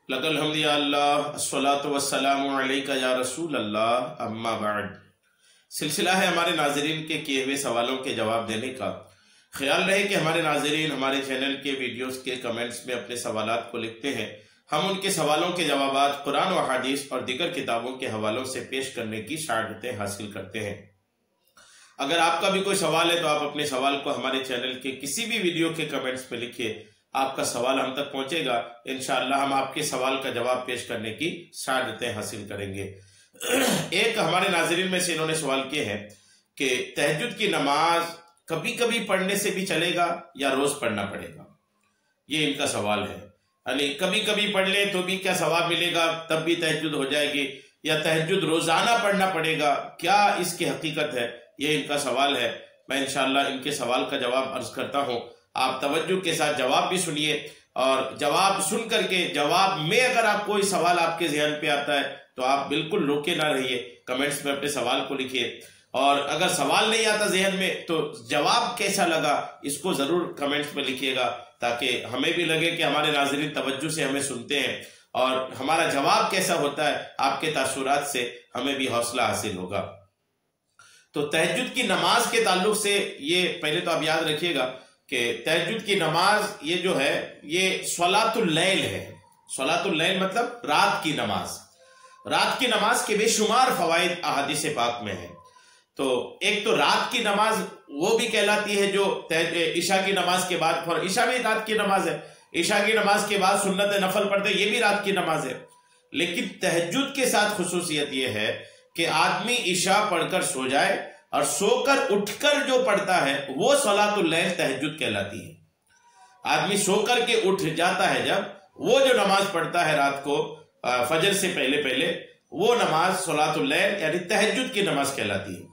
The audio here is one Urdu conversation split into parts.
لک الحمد یا اللہ الصلاۃ والسلام علیک یا رسول اللہ اما بعد۔ سلسلہ ہے ہمارے ناظرین کے کیے ہوئے سوالوں کے جواب دینے کا۔ خیال رہے کہ ہمارے ناظرین ہمارے چینل کے ویڈیوز کے کمنٹس میں اپنے سوالات کو لکھتے ہیں، ہم ان کے سوالوں کے جوابات قرآن و حدیث اور دیگر کتابوں کے حوالوں سے پیش کرنے کی سعادتیں حاصل کرتے ہیں۔ اگر آپ کا بھی کوئی سوال ہے تو آپ اپنے سوال کو ہمارے چینل کے کسی بھی ویڈیو کے کمنٹس میں لکھیے، آپ کا سوال ہم تک پہنچے گا، انشاءاللہ ہم آپ کے سوال کا جواب پیش کرنے کی سعادتیں حاصل کریں گے۔ ایک ہمارے ناظرین میں سے انہوں نے سوال کیا ہے کہ تہجد کی نماز کبھی کبھی پڑھنے سے بھی چلے گا یا روز پڑھنا پڑے گا؟ یہ ان کا سوال ہے، یعنی کبھی کبھی پڑھ لے تو بھی کیا ثواب ملے گا، تب بھی تہجد ہو جائے گی، یا تہجد روزانہ پڑھنا پڑے گا، کیا اس کی حقیقت ہے؟ یہ ان کا سوال ہے۔ میں انشاءاللہ ان کے سوال کا جواب عرض کرتا ہوں، آپ توجہ کے ساتھ جواب بھی سنیے، اور جواب سن کر کے جواب میں اگر آپ کوئی سوال آپ کے ذہن پہ آتا ہے تو آپ بالکل روکے نہ رہیے، کمنٹس میں اپنے سوال کو لکھیے، اور اگر سوال نہیں آتا ذہن میں تو جواب کیسا لگا اس کو ضرور کمنٹس میں لکھیے گا، تاکہ ہمیں بھی لگے کہ ہمارے ناظرین توجہ سے ہمیں سنتے ہیں، اور ہمارا جواب کیسا ہوتا ہے آپ کے تاثرات سے ہمیں بھی حوصلہ حاصل ہوگا۔ تو تہجد کی نماز کے تعلق سے یہ پہلے تو آپ یاد رکھیے گا کہ تہجد کی نماز یہ جو ہے یہ صلاۃ اللیل ہے۔ صلاۃ اللیل مطلب رات کی نماز۔ رات کی نماز کے بے شمار فوائد احادیث پاک میں ہیں۔ تو ایک تو رات کی نماز وہ بھی کہلاتی ہے جو عشاء کی نماز کے بعد، اور عشاء بھی رات کی نماز ہے، عشاء کی نماز کے بعد سنت نفل پڑھتے یہ بھی رات کی نماز ہے، لیکن تہجد کے ساتھ خصوصیت یہ ہے کہ آدمی عشاء پڑھ کر سو جائے اور سو کر اٹھ کر جو پڑھتا ہے وہ صلاۃ اللیل تہجد کہلاتی ہے۔ آدمی سو کر کے اٹھ جاتا ہے جب، وہ جو نماز پڑھتا ہے رات کو فجر سے پہلے پہلے، وہ نماز صلاۃ اللیل یعنی تہجد کی نماز کہلاتی ہے۔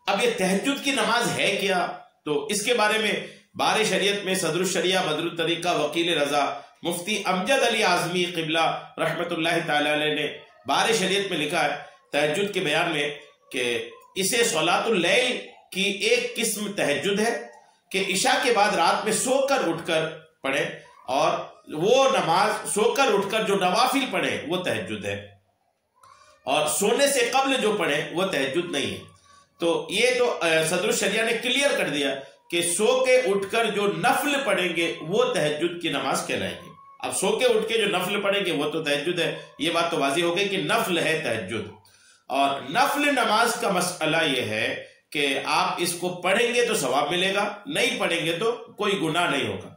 اب یہ تہجد کی نماز ہے کیا؟ تو اس کے بارے میں بار شریعت میں صدر الشریعہ بدر الطریقہ وکیل رضا مفتی امجد علی اعظمی قبلہ رحمت اللہ تعالی علیہ نے بار شریعت میں لکھا ہے تہجد کے بیان میں کہ اسے صلاۃ اللیل کی ایک قسم تہجد ہے کہ عشاء کے بعد رات میں سو کر اٹھ کر پڑھے، اور وہ نماز سو کر اٹھ کر جو نوافل پڑھے وہ تہجد ہے، اور سونے سے قبل جو پڑھے وہ تہجد نہیں ہے۔ تو یہ تو صدر الشریعہ نے کلیئر کر دیا کہ سو کے اٹھ کر جو نفل پڑھیں گے وہ تہجد کی نماز کہلائیں گے۔ اب سو کے اٹھ کے جو نفل پڑھیں گے وہ تو تہجد ہے، یہ بات تو واضح ہو گئی کہ نفل ہے تہجد۔ اور نفل نماز کا مسئلہ یہ ہے کہ آپ اس کو پڑھیں گے تو ثواب ملے گا، نہیں پڑھیں گے تو کوئی گناہ نہیں ہوگا۔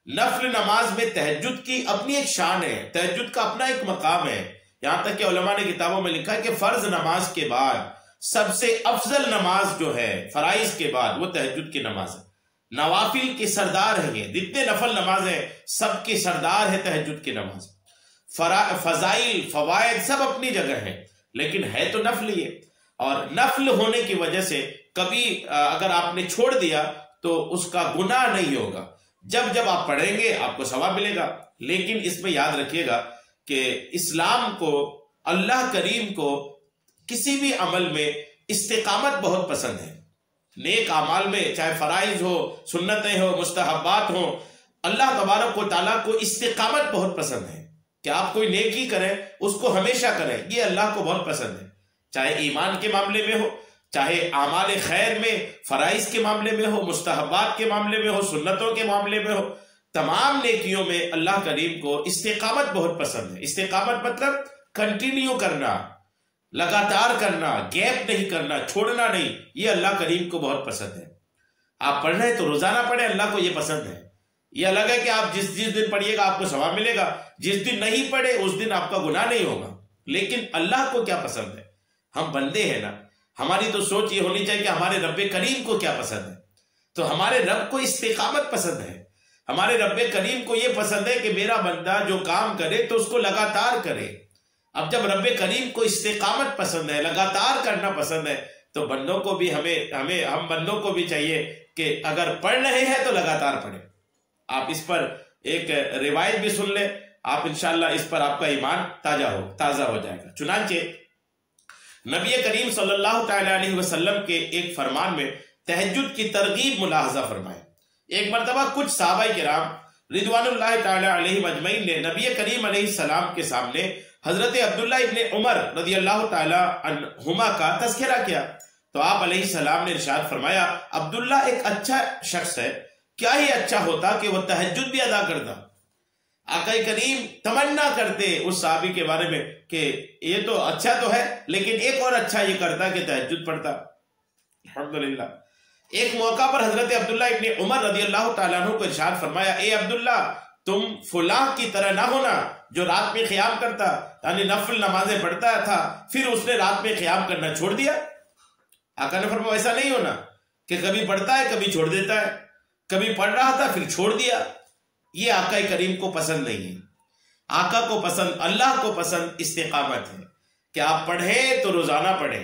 نفل نماز میں تہجد کی اپنی ایک شان ہے، تہجد کا اپنا ایک مقام ہے، یہاں تک کہ علماء نے کتابوں میں لکھا ہے کہ فرض نماز کے بعد سب سے افضل نماز جو ہے فرائض کے بعد وہ تہجد کی نماز ہے۔ نوافل کی سردار ہے، یہ جتنے نفل نماز ہیں سب کی سردار ہے تہجد کی نماز۔ فضائل فوائد سب اپنی جگہ ہیں، لیکن ہے تو نفل یہ، اور نفل ہونے کی وجہ سے کبھی اگر آپ نے چھوڑ دیا تو اس کا گناہ نہیں ہوگا، جب جب آپ پڑھیں گے آپ کو ثواب ملے گا۔ لیکن اس میں یاد رکھیے گا کہ اسلام کو، اللہ کریم کو کسی بھی عمل میں استقامت بہت پسند ہے۔ نیک اعمال میں چاہے فرائض ہو، سنتیں ہو، مستحبات ہو، اللہ تبارک و تعالیٰ کو استقامت بہت پسند ہے کہ آپ کوئی نیکی کریں اس کو ہمیشہ کریں، یہ اللہ کو بہت پسند ہے، چاہے ایمان کے معاملے میں ہو، چاہے اعمال خیر میں، فرائض کے معاملے میں ہو، مستحبات کے معاملے میں ہو، سنتوں کے معاملے میں ہو، تمام نیکیوں میں اللہ کریم کو استقامت بہت پسند ہے۔ استقامت مطلب کنٹینیو کرنا، لگاتار کرنا، گیپ نہیں کرنا، چھوڑنا نہیں، یہ اللہ کریم کو بہت پسند ہے۔ آپ پڑھ رہے ہیں تو روزانہ پڑھیں، اللہ کو یہ پسند ہے۔ یہ الگ ہے کہ آپ جس دن پڑھیے گا آپ کو ثواب ملے گا، جس دن نہیں پڑھے اس دن آپ کا گناہ نہیں ہوگا۔ لیکن اللہ کو کیا پسند ہے؟ ہم بندے ہیں نا، ہماری تو سوچ یہ ہونی چاہیے کہ ہمارے رب کریم کو کیا پسند ہے۔ تو ہمارے رب کو استقامت پسند ہے، ہمارے رب کریم کو یہ پسند ہے کہ میرا بندہ جو کام کرے تو اس کو لگاتار کرے۔ اب جب رب کریم کو استقامت پسند ہے، لگاتار کرنا پسند ہے، تو بندوں کو بھی ہم بندوں کو بھی چاہیے کہ اگر پڑھ رہے ہیں تو لگاتار پڑھیں۔ آپ اس پر ایک روایت بھی سن لیں، آپ انشاءاللہ اس پر آپ کا ایمان تازہ ہو جائے گا۔ چنانچہ نبی کریم صلی اللہ تعالی علیہ وسلم کے ایک فرمان میں تہجد کی ترغیب ملاحظہ فرمائے۔ ایک مرتبہ کچھ صحابہ کرام رضوان اللہ تعالی علیہ مجمعین نے نبی کریم علیہ السلام کے سامنے حضرت عبداللہ ابن عمر رضی اللہ تعالی عنہما کا تذکرہ کیا تو آپ علیہ السلام نے ارشاد فرمایا عبداللہ ایک اچھا شخص ہے، کیا ہی اچھا ہوتا کہ وہ تہجد بھی ادا کرتا۔ آقا کریم تمنا کرتے اس صحابی کے بارے میں کہ یہ تو اچھا تو ہے لیکن ایک اور اچھا یہ کرتا کہ تہجد پڑھتا۔ الحمدللہ ایک موقع پر حضرت عبداللہ ابن عمر رضی اللہ تعالیٰ عنہ کو ارشاد فرمایا اے عبداللہ تم فلاں کی طرح نہ ہونا جو رات میں قیام کرتا، یعنی نفل نمازیں پڑھتا تھا پھر اس نے رات میں قیام کرنا چھوڑ دیا۔ آقا نے فرمایا ایسا نہیں ہونا کہ کبھی پڑھتا ہے کبھی چھوڑ دیتا ہے، کبھی پڑھ رہا تھا پھر چھوڑ دیا۔ یہ آقا کریم کو پسند نہیں ہے۔ آقا کو پسند، اللہ کو پسند استقامت ہے کہ آپ پڑھیں تو روزانہ پڑھیں۔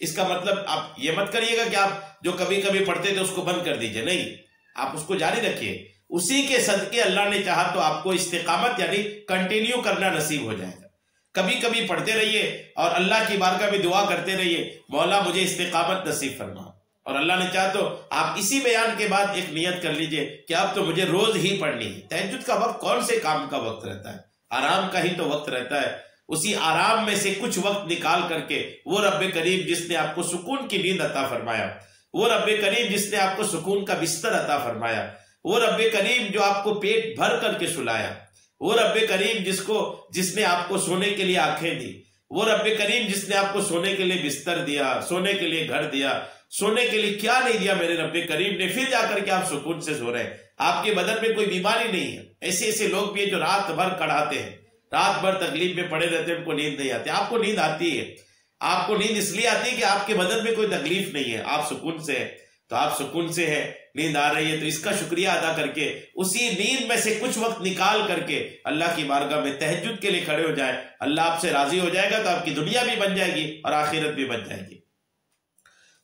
اس کا مطلب آپ یہ مت کریے گا کہ آپ جو کبھی کبھی پڑھتے تھے اس کو بند کر دیجئے، نہیں، آپ اس کو جاری رکھیے۔ اسی کے صدقے اللہ نے چاہا تو آپ کو استقامت یعنی کنٹینیو کرنا نصیب ہو جائے گا۔ کبھی کبھی پڑھتے رہیے اور اللہ کی بارگاہ میں دعا کرتے رہیے مولا مجھے استقامت نصیب فرما، اور اللہ نے چاہا تو آپ اسی بیان کے بعد ایک نیت کر لیجئے کہ اب تو مجھے روز ہی پڑھنی ہے۔ تہجد کا وقت کون سے کام کا وقت رہتا ہے؟ آرام کا ہی تو وقت رہتا ہے۔ اسی آرام میں سے کچھ وقت نکال کر کے وہ رب کریم جس نے آپ کو سکون کی نیند عطا فرمایا، وہ رب کریم جس نے آپ کو سکون کا بستر عطا فرمایا، وہ رب کریم جو آپ کو پیٹ بھر کر کے سلایا، وہ رب کریم جس نے آپ کو سونے کے لیے آنکھیں دی، وہ رب کریم جس نے آپ کو سونے کے لیے بستر دیا، سونے کے لیے گھر دیا، سونے کے لیے کیا نہیں دیا میرے رب کریم نے، پھر جا کر کے آپ سکون سے سو رہے ہیں۔ آپ کے بدن میں کوئی بیماری نہیں ہے۔ ایسے ایسے لوگ بھی ہیں جو رات بھر کڑھاتے ہیں، رات بھر تکلیف میں پڑے رہتے ہیں، ان کو نیند نہیں آتی۔ آپ کو نیند آتی ہے، آپ کو نیند اس لیے آتی ہے کہ آپ کے بدن میں کوئی تکلیف نہیں ہے، آپ سکون سے ہیں۔ تو آپ سکون سے ہیں، نیند آ رہی ہے تو اس کا شکریہ ادا کر کے اسی نیند میں سے کچھ وقت نکال کر کے اللہ کی بارگاہ میں تہجد کے لیے کھڑے ہو جائیں۔ اللہ آپ سے راضی ہو جائے گا تو آپ کی دنیا بھی بن جائے گی اور آخرت بھی بن جائے گی۔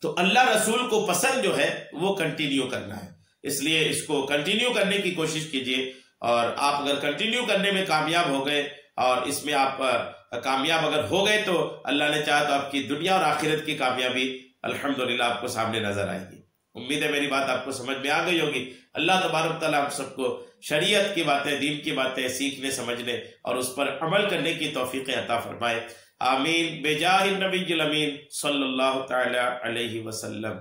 تو اللہ رسول کو پسند جو ہے وہ کنٹینیو کرنا ہے، اس لیے اس کو کنٹینیو کرنے کی کوشش کیجئے، اور آپ اگر کنٹینیو کرنے میں کامیاب ہو گئے اور اس میں آپ کامیاب اگر ہو گئے تو اللہ نے چاہا تو آپ کی دنیا اور آخرت کی کامیابی الحمدللہ آپ کو سامنے نظر آئے گی۔ امید ہے میری بات آپ کو سمجھ میں آ گئی ہوگی۔ اللہ تبارک تعالیٰ ہم سب کو شریعت کی باتیں، دین کی باتیں سیکھنے، سمجھنے اور اس پر عمل کرنے کی توفیق عطا فرمائے۔ آمین بجاہ النبی الامین صلی اللہ تعالی علیہ وسلم۔